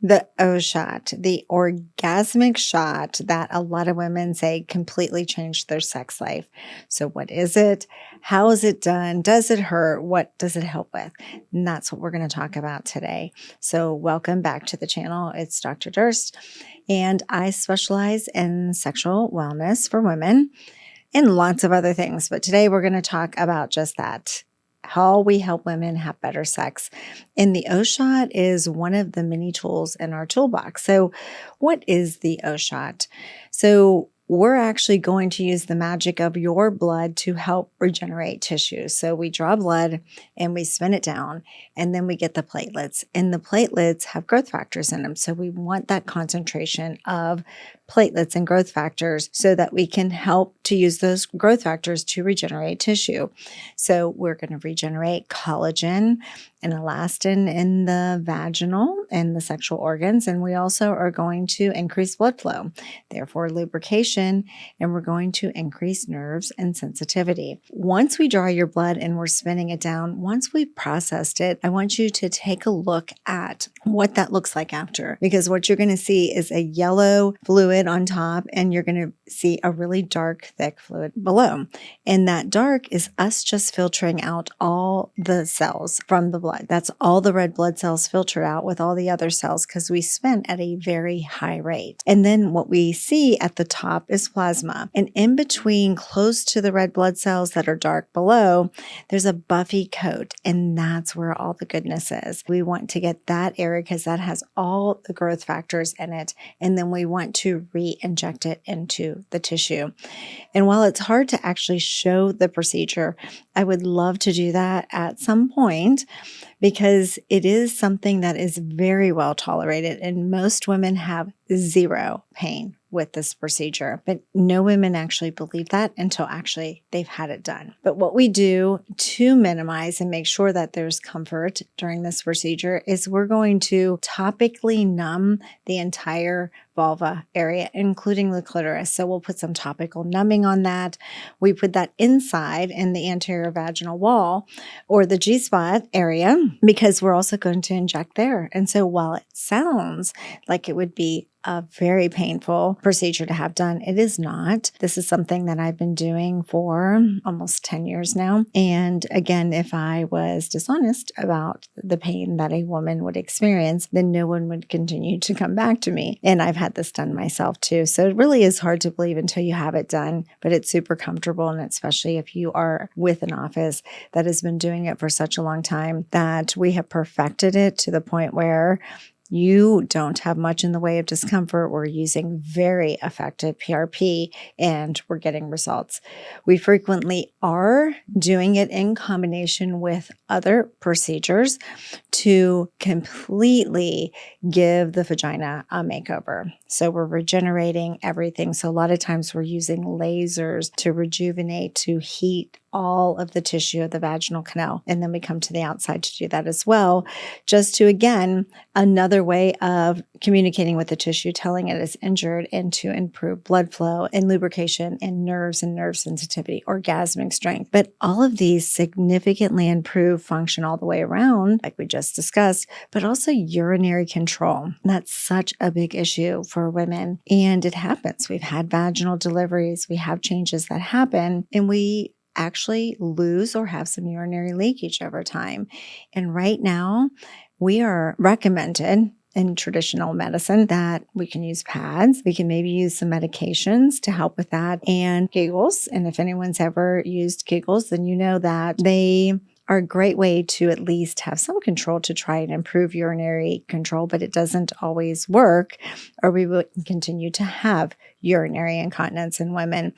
The O shot, the orgasmic shot that a lot of women say completely changed their sex life. So, what is it? How is it done? Does it hurt? What does it help with? And that's what we're going to talk about today. So, welcome back to the channel. It's Dr. Durst, and I specialize in sexual wellness for women and lots of other things. But today we're going to talk about just that, how we help women have better sex. And the O-Shot is one of the many tools in our toolbox. So what is the O-Shot? So we're actually going to use the magic of your blood to help regenerate tissue. So we draw blood and we spin it down, and then we get the platelets. And the platelets have growth factors in them. So we want that concentration of platelets and growth factors so that we can help to use those growth factors to regenerate tissue. So we're going to regenerate collagen and elastin in the vaginal and the sexual organs. And we also are going to increase blood flow, therefore lubrication, and we're going to increase nerves and sensitivity. Once we draw your blood and we're spinning it down, once we've processed it, I want you to take a look at what that looks like after, because what you're going to see is a yellow fluid on top, and you're going to see a really dark, thick fluid below. And that dark is us just filtering out all the cells from the blood. That's all the red blood cells filtered out with all the other cells because we spin at a very high rate. And then what we see at the top is plasma. And in between, close to the red blood cells that are dark below, there's a buffy coat. And that's where all the goodness is. We want to get that area because that has all the growth factors in it. And then we want to re-inject it into the tissue. And while it's hard to actually show the procedure, I would love to do that at some point because it is something that is very well tolerated, and most women have zero pain with this procedure. But no women actually believe that until actually they've had it done. But what we do to minimize and make sure that there's comfort during this procedure is we're going to topically numb the entire vulva area, including the clitoris. So we'll put some topical numbing on that. We put that inside in the anterior vaginal wall or the G-spot area because we're also going to inject there. And so while it sounds like it would be a very painful procedure to have done, it is not. This is something that I've been doing for almost 10 years now. And again, if I was dishonest about the pain that a woman would experience, then no one would continue to come back to me. And I've had this done myself too. So it really is hard to believe until you have it done, but it's super comfortable. And especially if you are with an office that has been doing it for such a long time that we have perfected it to the point where you don't have much in the way of discomfort. We're using very effective PRP and we're getting results. We frequently are doing it in combination with other procedures to completely give the vagina a makeover. So we're regenerating everything. So a lot of times we're using lasers to rejuvenate, to heat all of the tissue of the vaginal canal. And then we come to the outside to do that as well, just to, again, another way of communicating with the tissue, telling it is injured, and to improve blood flow and lubrication and nerves and nerve sensitivity, orgasmic strength. But all of these significantly improve function all the way around, like we just discussed, but also urinary control. That's such a big issue for women. And it happens. We've had vaginal deliveries. We have changes that happen, and we actually lose or have some urinary leakage over time. And right now, we are recommended in traditional medicine that we can use pads. We can maybe use some medications to help with that, and Kegels. And if anyone's ever used Kegels, then you know that they are a great way to at least have some control to try and improve urinary control, but it doesn't always work, or we will continue to have urinary incontinence in women.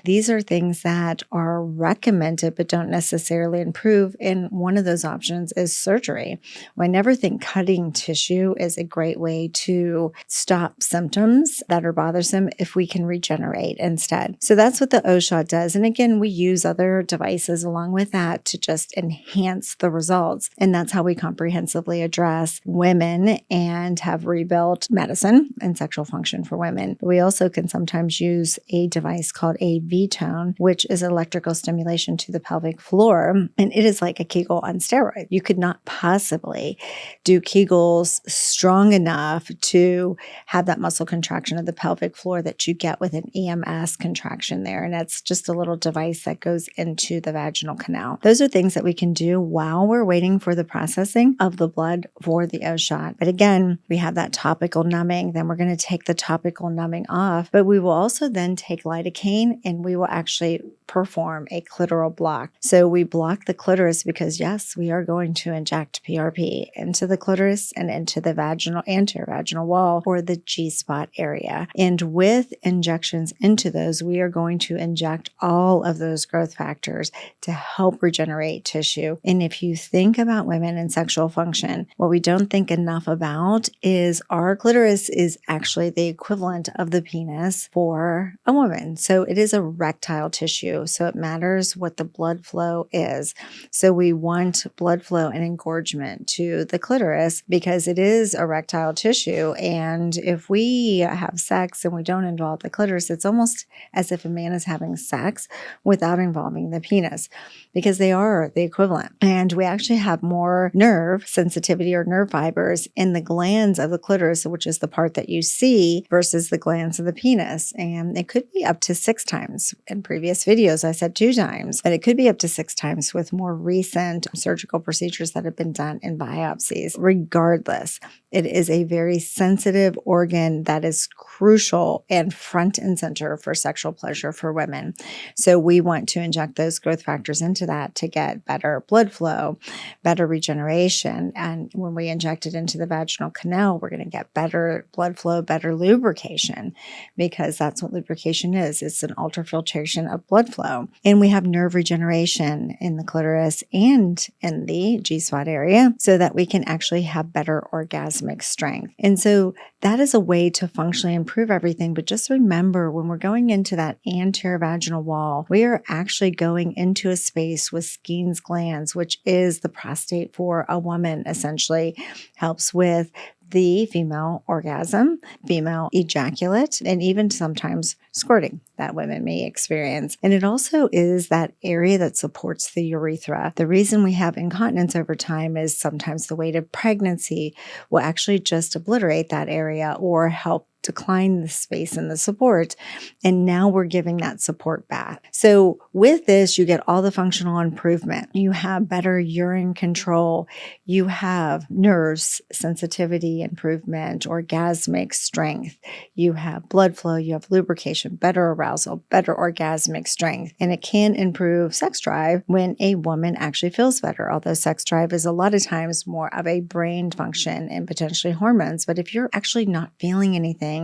These are things that are recommended but don't necessarily improve. And one of those options is surgery. I never think cutting tissue is a great way to stop symptoms that are bothersome if we can regenerate instead. So that's what the O-Shot does. And again, we use other devices along with that to just enhance the results. And that's how we comprehensively address women and have rebuilt medicine and sexual function for women. But we also can sometimes use a device called a V-tone, which is electrical stimulation to the pelvic floor. And it is like a Kegel on steroids. You could not possibly do Kegels strong enough to have that muscle contraction of the pelvic floor that you get with an EMS contraction there. And that's just a little device that goes into the vaginal canal. Those are things that we can do while we're waiting for the processing of the blood for the O shot. But again, we have that topical numbing. Then we're going to take the topical numbing off, but we will also then take lidocaine and we will actually perform a clitoral block. So we block the clitoris because yes, we are going to inject PRP into the clitoris and into the vaginal anterior vaginal wall or the G-spot area. And with injections into those, we are going to inject all of those growth factors to help regenerate tissue. And if you think about women and sexual function, what we don't think enough about is our clitoris is actually the equivalent of the penis for a woman. So it is a erectile tissue. So it matters what the blood flow is. So we want blood flow and engorgement to the clitoris because it is erectile tissue. And if we have sex and we don't involve the clitoris, it's almost as if a man is having sex without involving the penis because they are the equivalent. And we actually have more nerve sensitivity or nerve fibers in the glands of the clitoris, which is the part that you see, versus the glands of the penis. And it could be up to 6 times. In previous videos, I said 2 times, but it could be up to 6 times with more recent surgical procedures that have been done in biopsies. Regardless, it is a very sensitive organ that is crucial and front and center for sexual pleasure for women. So we want to inject those growth factors into that to get better blood flow, better regeneration. And when we inject it into the vaginal canal, we're going to get better blood flow, better lubrication, because that's what lubrication is. It's an ultrafiltration of blood flow. And we have nerve regeneration in the clitoris and in the G-spot area so that we can actually have better orgasmic strength. And so that is a way to functionally improve everything. But just remember, when we're going into that anterior vaginal wall, we are actually going into a space with Skene's glands, which is the prostate for a woman, essentially helps with the female orgasm, female ejaculate, and even sometimes squirting that women may experience. And it also is that area that supports the urethra. The reason we have incontinence over time is sometimes the weight of pregnancy will actually just obliterate that area or help decline the space and the support. And now we're giving that support back. So with this, you get all the functional improvement. You have better urine control. You have nerves, sensitivity improvement, orgasmic strength. You have blood flow. You have lubrication, better arousal, better orgasmic strength. And it can improve sex drive when a woman actually feels better. Although sex drive is a lot of times more of a brain function and potentially hormones. But if you're actually not feeling anything,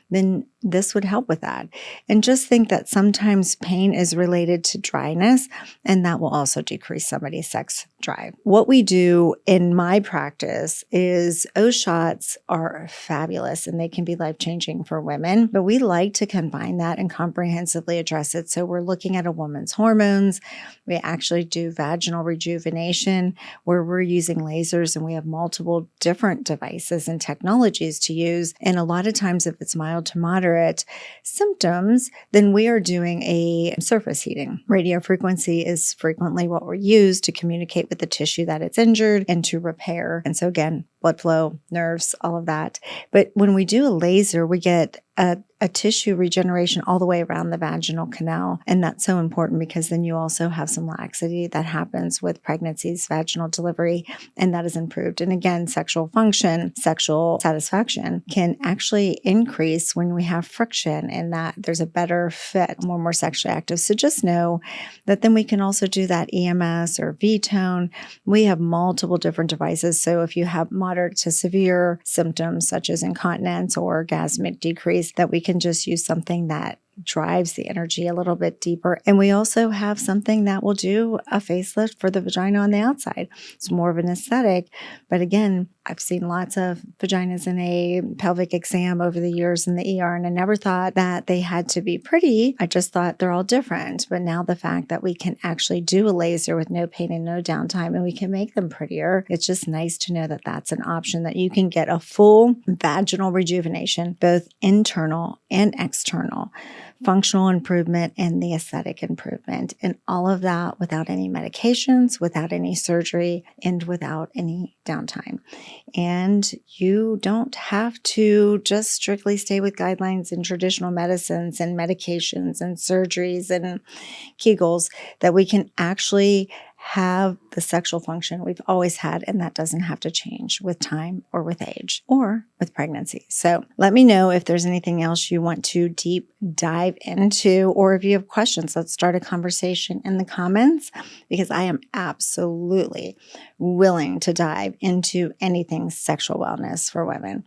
then this would help with that. And just think that sometimes pain is related to dryness, and that will also decrease somebody's sex drive. What we do in my practice is O shots are fabulous and they can be life-changing for women, but we like to combine that and comprehensively address it. So we're looking at a woman's hormones. We actually do vaginal rejuvenation where we're using lasers, and we have multiple different devices and technologies to use. And a lot of times if it's mild to moderate symptoms, then we are doing a surface heating. Radiofrequency is frequently what we use to communicate with the tissue that it's injured and to repair. And so again, blood flow, nerves, all of that. But when we do a laser, we get a tissue regeneration all the way around the vaginal canal. And that's so important because then you also have some laxity that happens with pregnancies, vaginal delivery, and that is improved. And again, sexual function, sexual satisfaction can actually increase when we have friction and that there's a better fit, more sexually active. So just know that then we can also do that EMS or V-tone. We have multiple different devices. So if you have moderate to severe symptoms such as incontinence or orgasmic decrease, that we can just use something that drives the energy a little bit deeper. And we also have something that will do a facelift for the vagina on the outside. It's more of an aesthetic. But again, I've seen lots of vaginas in a pelvic exam over the years in the ER, and I never thought that they had to be pretty. I just thought they're all different. But now the fact that we can actually do a laser with no pain and no downtime, and we can make them prettier, it's just nice to know that that's an option, that you can get a full vaginal rejuvenation, both internal and external, functional improvement and the aesthetic improvement, and all of that without any medications, without any surgery, and without any downtime. And you don't have to just strictly stay with guidelines and traditional medicines and medications and surgeries and Kegels, that we can actually have the sexual function we've always had, and that doesn't have to change with time or with age or with pregnancy. So let me know if there's anything else you want to deep dive into, or if you have questions. Let's start a conversation in the comments, because I am absolutely willing to dive into anything sexual wellness for women.